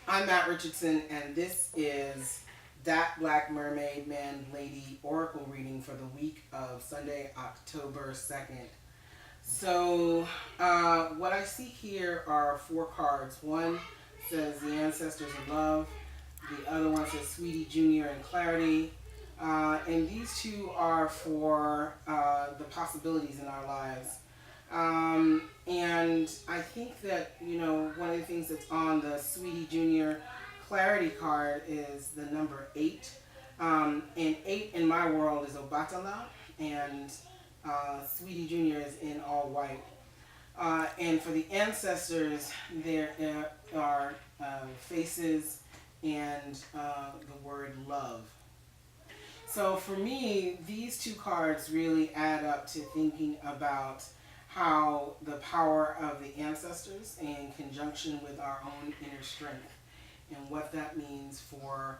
I'm Matt Richardson, and this is That Black Mermaid Man Lady Oracle reading for the week of Sunday, October 2nd. So, what I see here are four cards. One says the ancestors in love, the other one says Sweetie Junior and clarity, and these two are for the possibilities in our lives. And I think that, one of the things that's on the Sweetie Junior Clarity card is the number 8. And 8 in my world is Obatala, and Sweetie Junior is in all white. And for the ancestors, there are faces and the word love. So for me, these two cards really add up to thinking about how the power of the ancestors in conjunction with our own inner strength and what that means for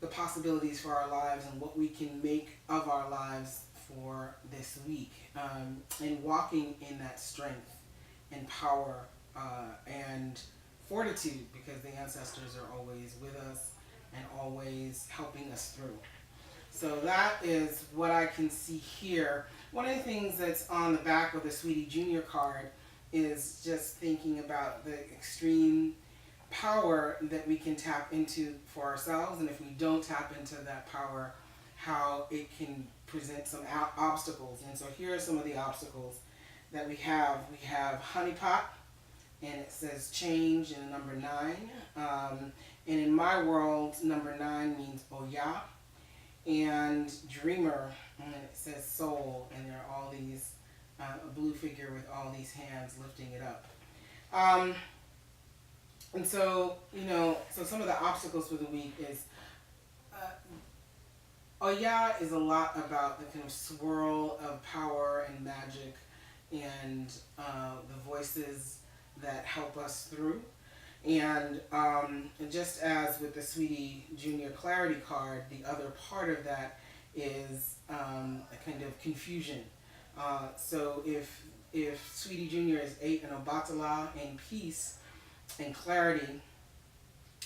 the possibilities for our lives and what we can make of our lives for this week, and walking in that strength and power and fortitude, because the ancestors are always with us and always helping us through. So that is what I can see here. One of the things that's on the back of the Sweetie Junior card is just thinking about the extreme power that we can tap into for ourselves, and if we don't tap into that power, how it can present some obstacles. And so here are some of the obstacles that we have. We have honeypot, and it says change in number 9. And in my world, number 9 means Oya. And dreamer, and it says soul, and there are all these, a blue figure with all these hands lifting it up. And so, so some of the obstacles for the week is, Oya is a lot about the kind of swirl of power and magic and the voices that help us through. And just as with the Sweetie Junior Clarity card, the other part of that is a kind of confusion. So if Sweetie Junior is 8 and Obatala and peace and clarity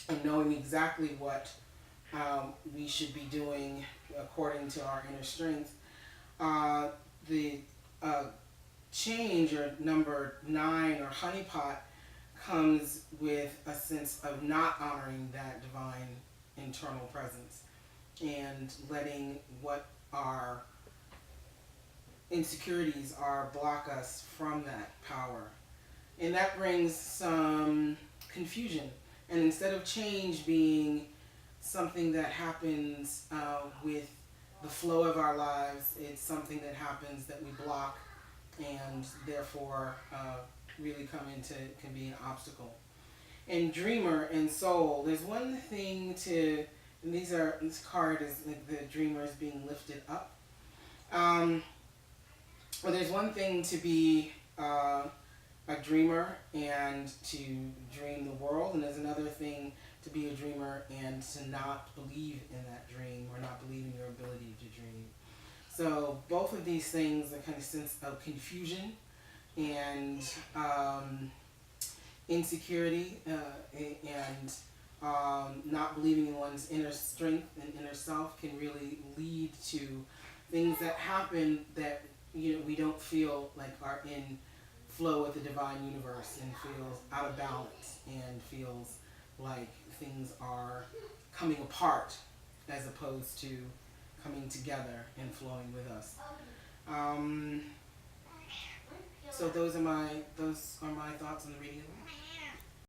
and knowing exactly what we should be doing according to our inner strength, the change, or number 9, or honeypot, comes with a sense of not honoring that divine internal presence and letting what our insecurities are block us from that power. And that brings some confusion. And instead of change being something that happens with the flow of our lives, it's something that happens that we block, and therefore really can be an obstacle. And dreamer and soul, there's one thing to, and this card is like the dreamer is being lifted up. Well, there's one thing to be a dreamer and to dream the world, and there's another thing to be a dreamer and to not believe in that dream, or not believe in your ability to dream. So both of these things, a kind of sense of confusion and insecurity, and not believing in one's inner strength and inner self, can really lead to things that happen that we don't feel like are in flow with the divine universe, and feels out of balance, and feels like things are coming apart as opposed to coming together and flowing with us. So those are my thoughts on the reading.